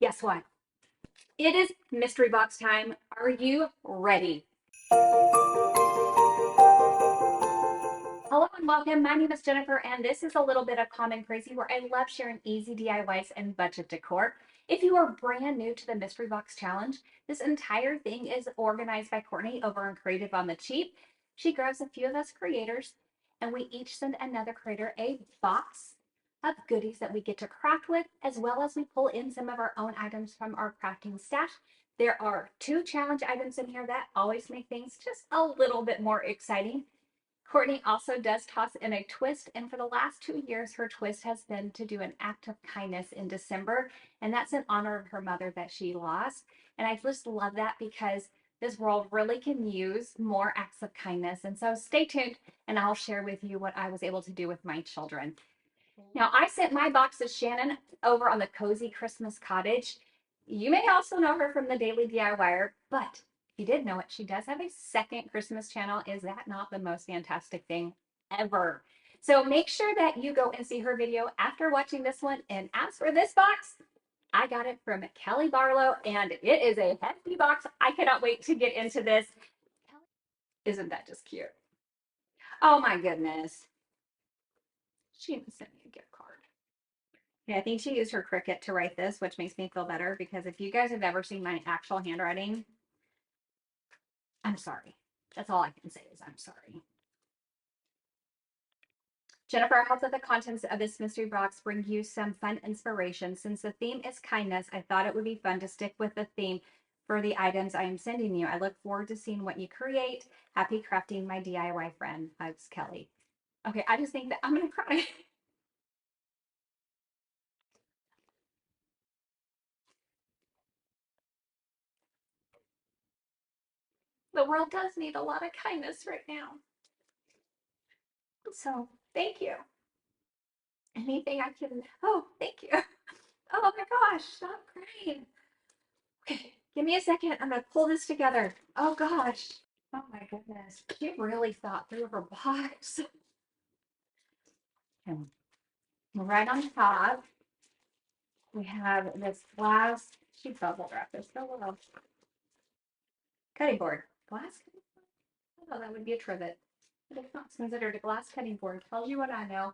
Guess what? It is mystery box time. Are you ready? Hello and welcome. My name is Jennifer, and this is a little bit of Common Crazy where I love sharing easy DIYs and budget decor. If you are brand new to the Mystery Box Challenge, this entire thing is organized by Courtney over on Creative on the Cheap. She grabs a few of us creators, and we each send another creator a box of goodies that we get to craft with, as well as we pull in some of our own items from our crafting stash. There are 2 challenge items in here that always make things just a little bit more exciting. Courtney also does toss in a twist, and for the last 2 years, her twist has been to do an act of kindness in December, and that's in honor of her mother that she lost. And I just love that because this world really can use more acts of kindness. And so stay tuned, and I'll share with you what I was able to do with my children. Now, I sent my box to Shannon over on the Cozy Christmas Cottage. You may also know her from the Daily DIYer, but if you did know it, she does have a second Christmas channel. Is that not the most fantastic thing ever? So make sure that you go and see her video after watching this one. And as for this box, I got it from Kelly Barlow, and it is a hefty box. I cannot wait to get into this. Isn't that just cute? Oh my goodness. She even sent me a gift card. Yeah, I think she used her Cricut to write this, which makes me feel better because if you guys have never seen my actual handwriting, I'm sorry. That's all I can say is I'm sorry. Jennifer, I hope that the contents of this mystery box bring you some fun inspiration. Since the theme is kindness, I thought it would be fun to stick with the theme for the items I am sending you. I look forward to seeing what you create. Happy crafting, my DIY friend. Hugs, Kelly. Okay, I just think that I'm going to cry. The world does need a lot of kindness right now. So thank you. Anything I can, oh, thank you. Oh my gosh, stop crying. Okay, give me a second. I'm gonna pull this together. Oh gosh. Oh my goodness. She really thought through her box. And right on top, we have this glass. She bubble wrapped this so well. Cutting board. Glass cutting board? I thought that would be a trivet. But it's not considered a glass cutting board. Tells you what I know.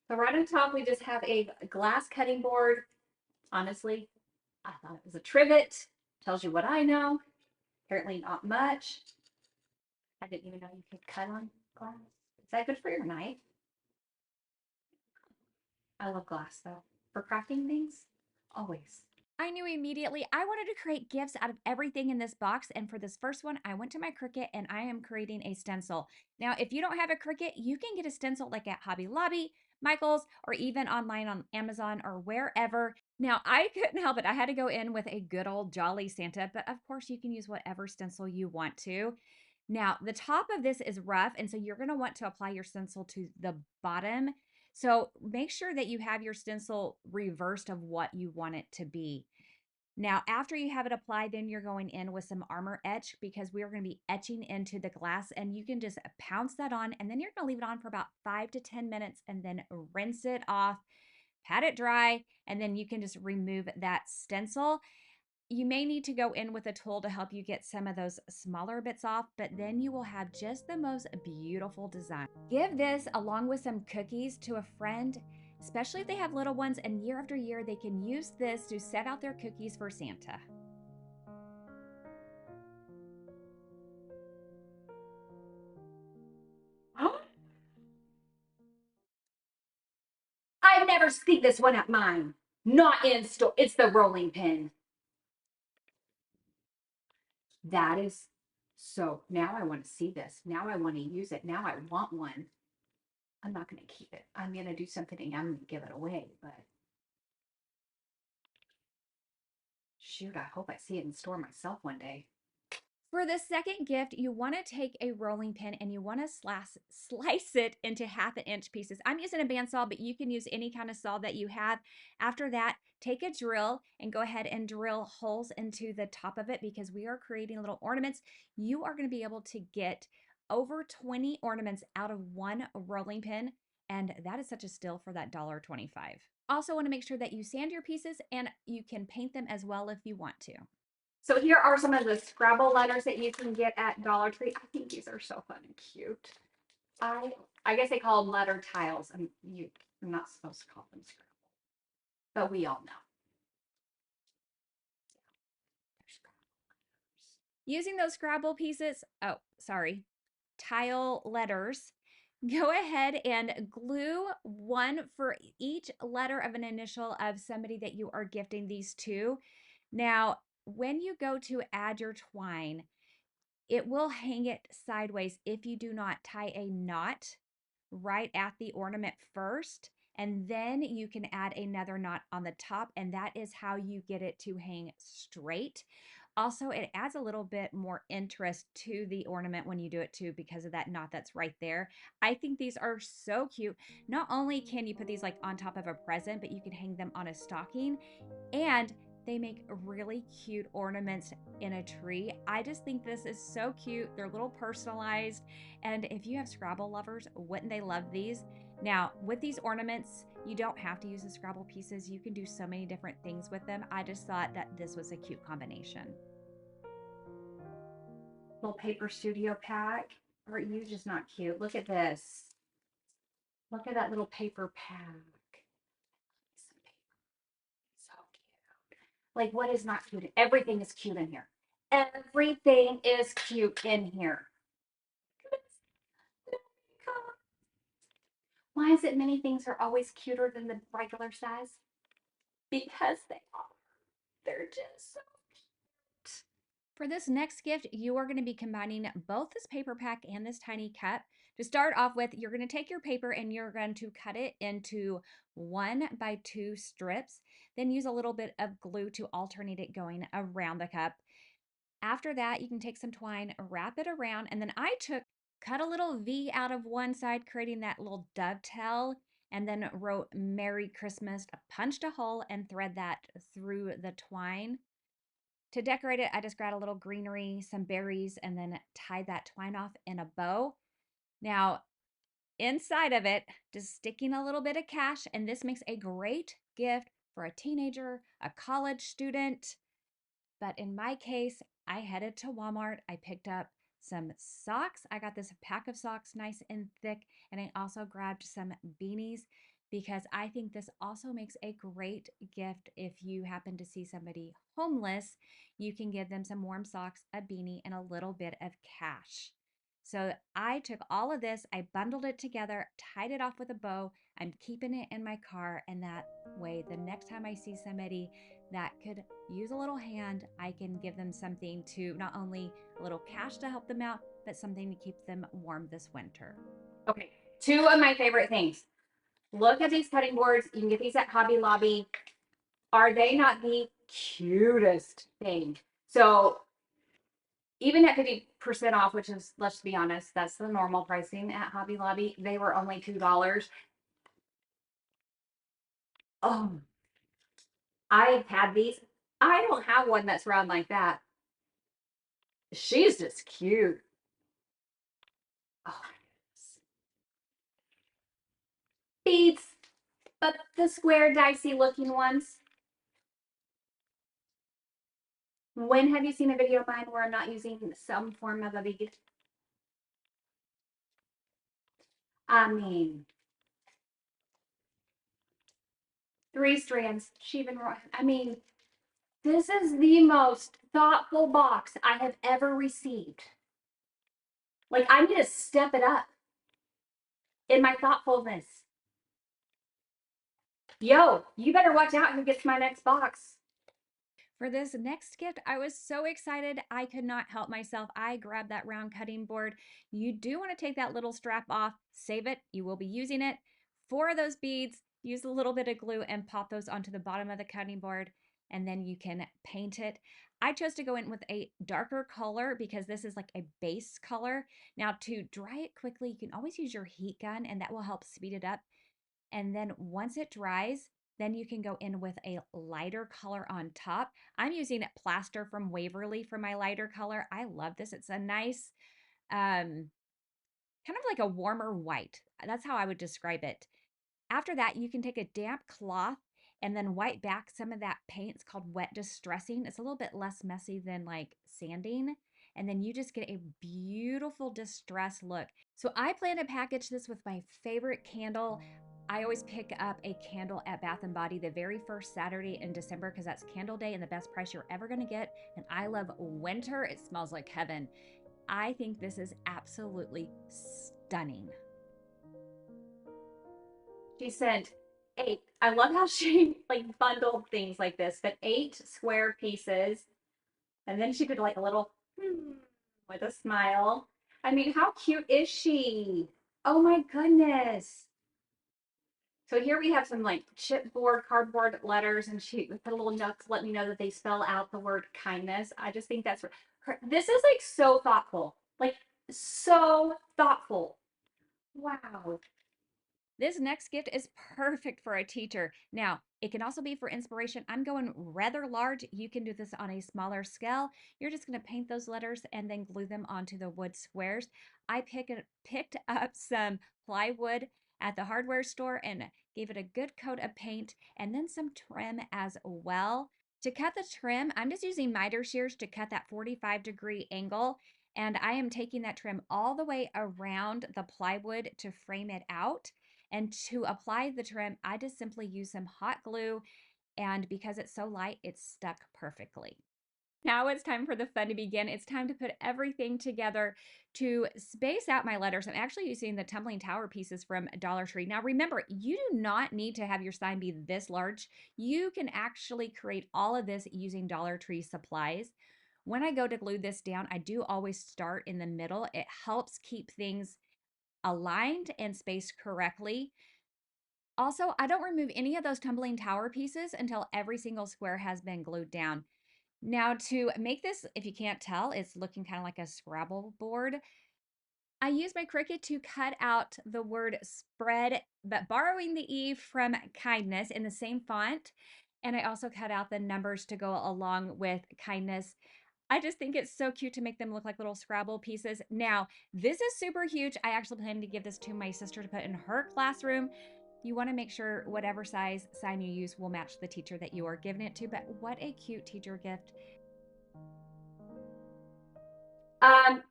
So right on top, we just have a glass cutting board. Honestly, I thought it was a trivet. Tells you what I know. Apparently not much. I didn't even know you could cut on glass. Is that good for your knife? I love glass though. For crafting things, always. I knew immediately I wanted to create gifts out of everything in this box. And for this first one, I went to my Cricut and I am creating a stencil. Now, if you don't have a Cricut, you can get a stencil like at Hobby Lobby, Michael's, or even online on Amazon or wherever. Now, I couldn't help it. I had to go in with a good old Jolly Santa, but of course, you can use whatever stencil you want to. Now, the top of this is rough, and so you're going to want to apply your stencil to the bottom. So make sure that you have your stencil reversed of what you want it to be. Now, after you have it applied, then you're going in with some armor etch because we are going to be etching into the glass, and you can just pounce that on, and then you're going to leave it on for about 5 to 10 minutes and then rinse it off, pat it dry, and then you can just remove that stencil. You may need to go in with a tool to help you get some of those smaller bits off, but then you will have just the most beautiful design. Give this along with some cookies to a friend, especially if they have little ones, and year after year they can use this to set out their cookies for Santa. I never see this one at mine. Not in store. It's the rolling pin. That is so. Now I want to see this. Now I want to use it. Now I want one. I'm not going to keep it. I'm going to do something and I'm going to give it away. But shoot, I hope I see it in store myself one day. For the second gift, you want to take a rolling pin and you want to slice it into 1/2 inch pieces. I'm using a bandsaw, but you can use any kind of saw that you have. After that, take a drill and go ahead and drill holes into the top of it because we are creating little ornaments. You are going to be able to get over 20 ornaments out of one rolling pin, and that is such a steal for that $1.25. also want to make sure that you sand your pieces and you can paint them as well if you want to. So here are some of the Scrabble letters that you can get at Dollar Tree. I think these are so fun and cute. I I guess they call them letter tiles. You're not supposed to call them Scrabble, but we all know. Using those Scrabble pieces, tile letters, go ahead and glue one for each letter of an initial of somebody that you are gifting these to. Now, when you go to add your twine, it will hang it sideways if you do not tie a knot right at the ornament first. And then you can add another knot on the top, and that is how you get it to hang straight. Also, it adds a little bit more interest to the ornament when you do it too because of that knot that's right there. I think these are so cute. Not only can you put these like on top of a present, but you can hang them on a stocking, and they make really cute ornaments in a tree. I just think this is so cute. They're a little personalized. And if you have Scrabble lovers, wouldn't they love these? Now, with these ornaments, you don't have to use the Scrabble pieces. You can do so many different things with them. I just thought that this was a cute combination. Little paper studio pack. Are you just not cute? Look at this. Look at that little paper pack. So cute. Like, what is not cute? Everything is cute in here. Everything is cute in here. Why is it many things are always cuter than the regular size? Because they are. They're just so cute. For this next gift, you are going to be combining both this paper pack and this tiny cup. To start off with, you're going to take your paper and you're going to cut it into 1 by 2 strips. Then use a little bit of glue to alternate it going around the cup. After that, you can take some twine, wrap it around, and then cut a little V out of one side, creating that little dovetail, and then wrote Merry Christmas, punched a hole, and thread that through the twine. To decorate it, I just grabbed a little greenery, some berries, and then tied that twine off in a bow. Now, inside of it, just sticking a little bit of cash, and this makes a great gift for a teenager, a college student. But in my case, I headed to Walmart. I picked up some socks. I got this pack of socks, nice and thick. And I also grabbed some beanies because I think this also makes a great gift if you happen to see somebody homeless. You can give them some warm socks, a beanie, and a little bit of cash. So I took all of this, I bundled it together, tied it off with a bow. I'm keeping it in my car, and that way, the next time I see somebody that could use a little hand, I can give them something to not only a little cash to help them out, but something to keep them warm this winter. Okay, two of my favorite things. Look at these cutting boards. You can get these at Hobby Lobby. Are they not the cutest thing? So even at 50% off, which is, let's be honest, that's the normal pricing at Hobby Lobby, they were only $2. Oh, I've had these. I don't have one that's round like that. She's just cute. Oh, beads, but the square, dicey looking ones. When have you seen a video of mine where I'm not using some form of a bead? I mean, 3 strands. She even, I mean, this is the most thoughtful box I have ever received. Like, I need to step it up in my thoughtfulness. Yo, you better watch out who gets my next box. For this next gift, I was so excited. I could not help myself. I grabbed that round cutting board. You do want to take that little strap off, save it. You will be using it. 4 of those beads, use a little bit of glue and pop those onto the bottom of the cutting board, and then you can paint it. I chose to go in with a darker color because this is like a base color. Now, to dry it quickly, you can always use your heat gun, and that will help speed it up. And then once it dries, then you can go in with a lighter color on top. I'm using Plaster from Waverly for my lighter color. I love this. It's a nice, kind of like a warmer white. That's how I would describe it. After that, you can take a damp cloth and then wipe back some of that paint. It's called wet distressing. It's a little bit less messy than like sanding. And then you just get a beautiful distress look. So I plan to package this with my favorite candle. I always pick up a candle at Bath & Body the very first Saturday in December because that's candle day and the best price you're ever going to get. And I love winter. It smells like heaven. I think this is absolutely stunning. She sent 8. I love how she like bundled things like this, but 8 square pieces. And then she did like a little with a smile. I mean, how cute is she? Oh my goodness. So here we have some like chipboard, cardboard letters, and she put a little note to let me know that they spell out the word kindness. I just think that's her. This is like so thoughtful. Like so thoughtful. Wow. This next gift is perfect for a teacher. Now, it can also be for inspiration. I'm going rather large. You can do this on a smaller scale. You're just going to paint those letters and then glue them onto the wood squares. I picked up some plywood at the hardware store and gave it a good coat of paint and then some trim as well. To cut the trim, I'm just using miter shears to cut that 45-degree angle. And I am taking that trim all the way around the plywood to frame it out. And to apply the trim, I just simply use some hot glue, and because it's so light, it's stuck perfectly. Now it's time for the fun to begin. It's time to put everything together to space out my letters. I'm actually using the tumbling tower pieces from Dollar Tree. Now remember, you do not need to have your sign be this large. You can actually create all of this using Dollar Tree supplies. When I go to glue this down, I do always start in the middle. It helps keep things aligned and spaced correctly. Also, I don't remove any of those tumbling tower pieces until every single square has been glued down. Now, to make this, if you can't tell, it's looking kind of like a Scrabble board. I use my Cricut to cut out the word spread, but borrowing the E from kindness in the same font. And I also cut out the numbers to go along with kindness. I just think it's so cute to make them look like little Scrabble pieces. Now, this is super huge. I actually plan to give this to my sister to put in her classroom. You want to make sure whatever size sign you use will match the teacher that you are giving it to. But what a cute teacher gift. Um,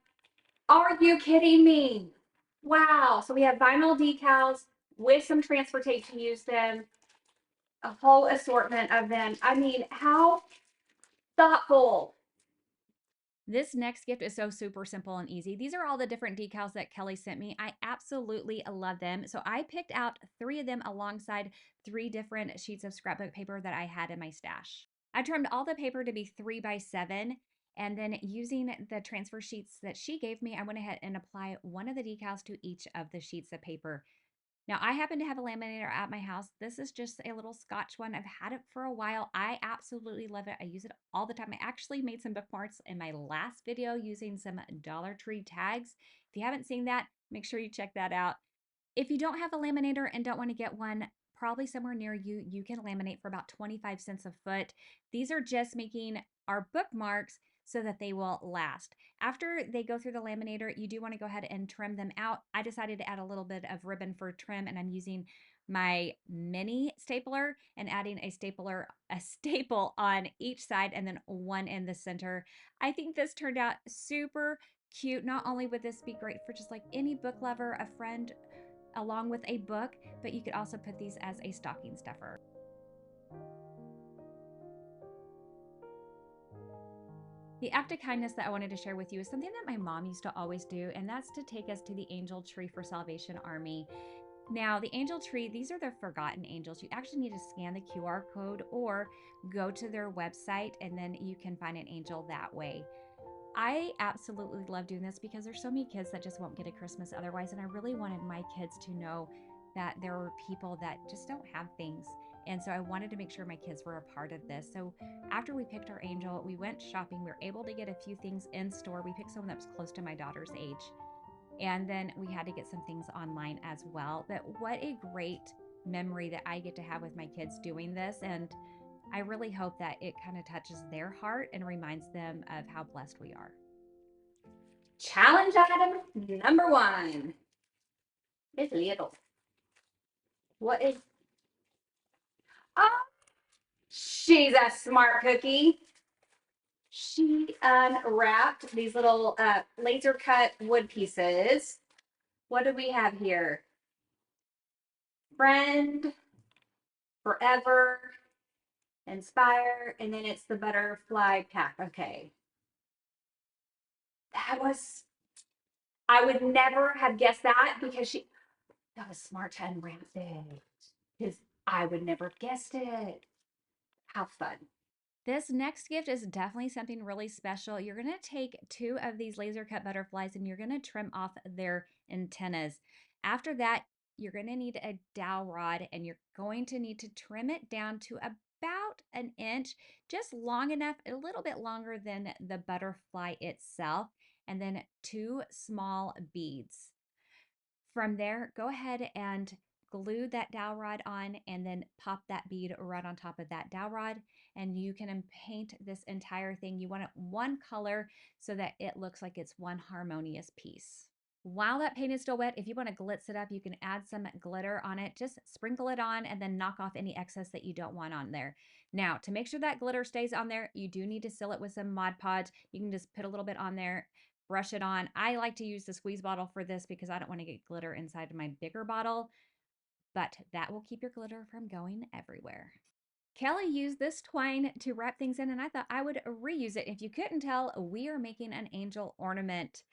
are you kidding me? Wow. So we have vinyl decals with some transfer tape to use them, a whole assortment of them. I mean, how thoughtful. This next gift is so super simple and easy. These are all the different decals that Kelly sent me. I absolutely love them. So I picked out 3 of them alongside 3 different sheets of scrapbook paper that I had in my stash. I trimmed all the paper to be 3 by 7. And then using the transfer sheets that she gave me, I went ahead and applied one of the decals to each of the sheets of paper. Now, I happen to have a laminator at my house. This is just a little Scotch one. I've had it for a while. I absolutely love it. I use it all the time. I actually made some bookmarks in my last video using some Dollar Tree tags. If you haven't seen that, make sure you check that out. If you don't have a laminator and don't want to get one, probably somewhere near you, you can laminate for about 25 cents a foot. These are just making our bookmarks so that they will last. After they go through the laminator, you do want to go ahead and trim them out. I decided to add a little bit of ribbon for trim, and I'm using my mini stapler and adding a staple on each side and then one in the center. I think this turned out super cute. Not only would this be great for just like any book lover, a friend, along with a book, but you could also put these as a stocking stuffer. The act of kindness that I wanted to share with you is something that my mom used to always do, and that's to take us to the Angel Tree for Salvation Army. Now, the Angel Tree, these are the forgotten angels. You actually need to scan the QR code or go to their website, and then you can find an angel that way. I absolutely love doing this because there's so many kids that just won't get a Christmas otherwise. And I really wanted my kids to know that there were people that just don't have things. And so I wanted to make sure my kids were a part of this. So after we picked our angel, we went shopping. We were able to get a few things in store. We picked someone that was close to my daughter's age. And then we had to get some things online as well. But what a great memory that I get to have with my kids doing this. And I really hope that it kind of touches their heart and reminds them of how blessed we are. Challenge item number 1 is little. What is, oh, she's a smart cookie. She unwrapped these little laser cut wood pieces. What do we have here? Friend, forever, inspire, and then it's the butterfly pack. Okay. That was, I would never have guessed that because that was smart to unwrap it. Because I would never have guessed it. How fun. This next gift is definitely something really special. You're going to take 2 of these laser cut butterflies and you're going to trim off their antennas. After that, you're going to need a dowel rod and you're going to need to trim it down to about an inch, just long enough, a little bit longer than the butterfly itself, and then 2 small beads. From there, go ahead and glue that dowel rod on and then pop that bead right on top of that dowel rod, and you can paint this entire thing. You want it one color so that it looks like it's one harmonious piece. While that paint is still wet, if you want to glitz it up, you can add some glitter on it. Just sprinkle it on and then knock off any excess that you don't want on there. Now, to make sure that glitter stays on there, you do need to seal it with some Mod Podge. You can just put a little bit on there, brush it on. I like to use the squeeze bottle for this because I don't want to get glitter inside of my bigger bottle, but that will keep your glitter from going everywhere. Kelly used this twine to wrap things in, and I thought I would reuse it. If you couldn't tell, we are making an angel ornament.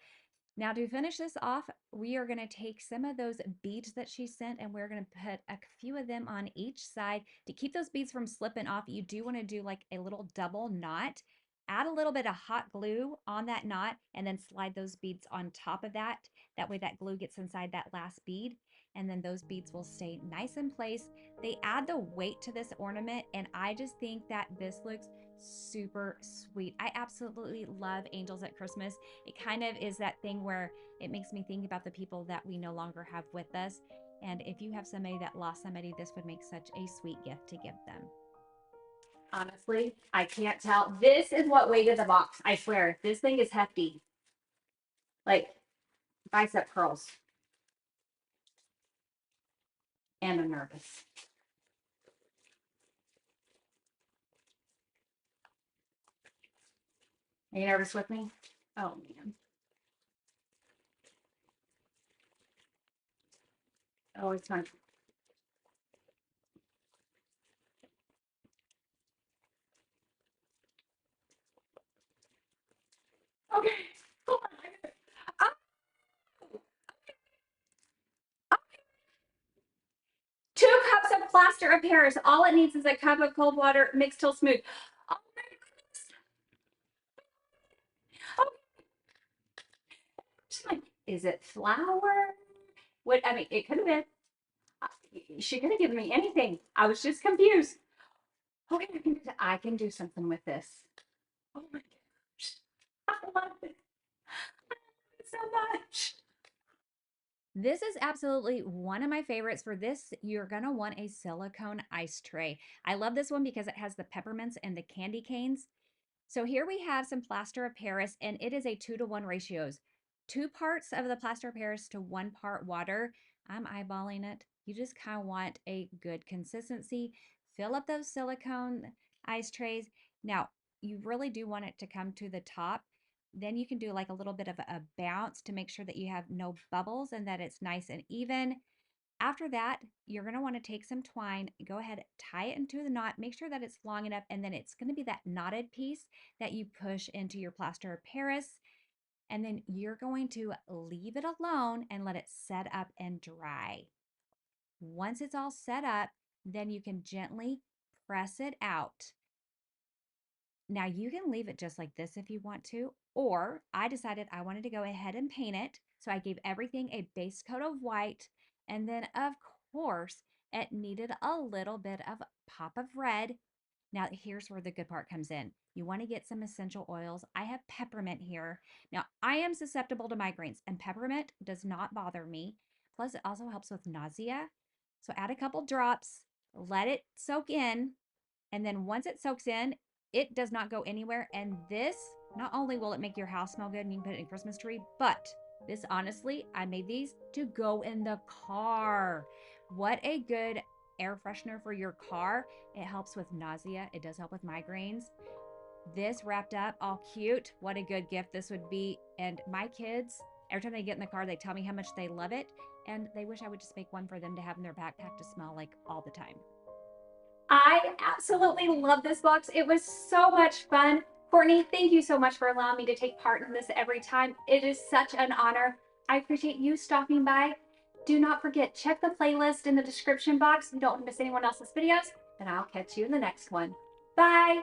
Now, to finish this off, we are going to take some of those beads that she sent and we're going to put a few of them on each side. To keep those beads from slipping off, you do want to do like a little double knot. Add a little bit of hot glue on that knot and then slide those beads on top of that. That way that glue gets inside that last bead and then those beads will stay nice in place. They add the weight to this ornament and I just think that this looks super sweet. I absolutely love angels at Christmas. It kind of is that thing where it makes me think about the people that we no longer have with us. And if you have somebody that lost somebody, this would make such a sweet gift to give them. Honestly, I can't tell. This is what weighted the box. I swear. This thing is hefty. Like bicep curls. And I'm nervous. Are you nervous with me? Oh, man. Oh, it's fun. Okay. Hold on. Ah, 2 cups of plaster of Paris. All it needs is a cup of cold water mixed till smooth. Oh my goodness. Oh, is it flour? What? I mean, it could have been. She could have given me anything. I was just confused. Okay, I can do something with this. Oh my gosh. I love it. I love it so much. This is absolutely one of my favorites. For this, you're going to want a silicone ice tray. I love this one because it has the peppermints and the candy canes. So here we have some plaster of Paris, and it is a 2-to-1 ratios. 2 parts of the plaster of Paris to 1 part water. I'm eyeballing it. You just kind of want a good consistency. Fill up those silicone ice trays. Now, you really do want it to come to the top. Then you can do like a little bit of a bounce to make sure that you have no bubbles and that it's nice and even. After that, you're going to want to take some twine, go ahead, tie it into the knot, make sure that it's long enough, and then it's going to be that knotted piece that you push into your plaster of Paris. And then you're going to leave it alone and let it set up and dry. Once it's all set up, then you can gently press it out. Now you can leave it just like this if you want to, or I decided I wanted to go ahead and paint it. So I gave everything a base coat of white. And then of course, it needed a little bit of pop of red. Now here's where the good part comes in. You want to get some essential oils. I have peppermint here. Now I am susceptible to migraines and peppermint does not bother me. Plus it also helps with nausea. So add a couple drops, let it soak in. And then once it soaks in, it does not go anywhere. And this, not only will it make your house smell good and you can put it in a Christmas tree, but this honestly, I made these to go in the car. What a good air freshener for your car. It helps with nausea. It does help with migraines. This wrapped up all cute. What a good gift this would be. And my kids, every time they get in the car, they tell me how much they love it. And they wish I would just make one for them to have in their backpack to smell like all the time. I absolutely love this box. It was so much fun. Courtney, thank you so much for allowing me to take part in this every time. It is such an honor. I appreciate you stopping by. Do not forget, check the playlist in the description box. You don't want to miss anyone else's videos, and I'll catch you in the next one. Bye.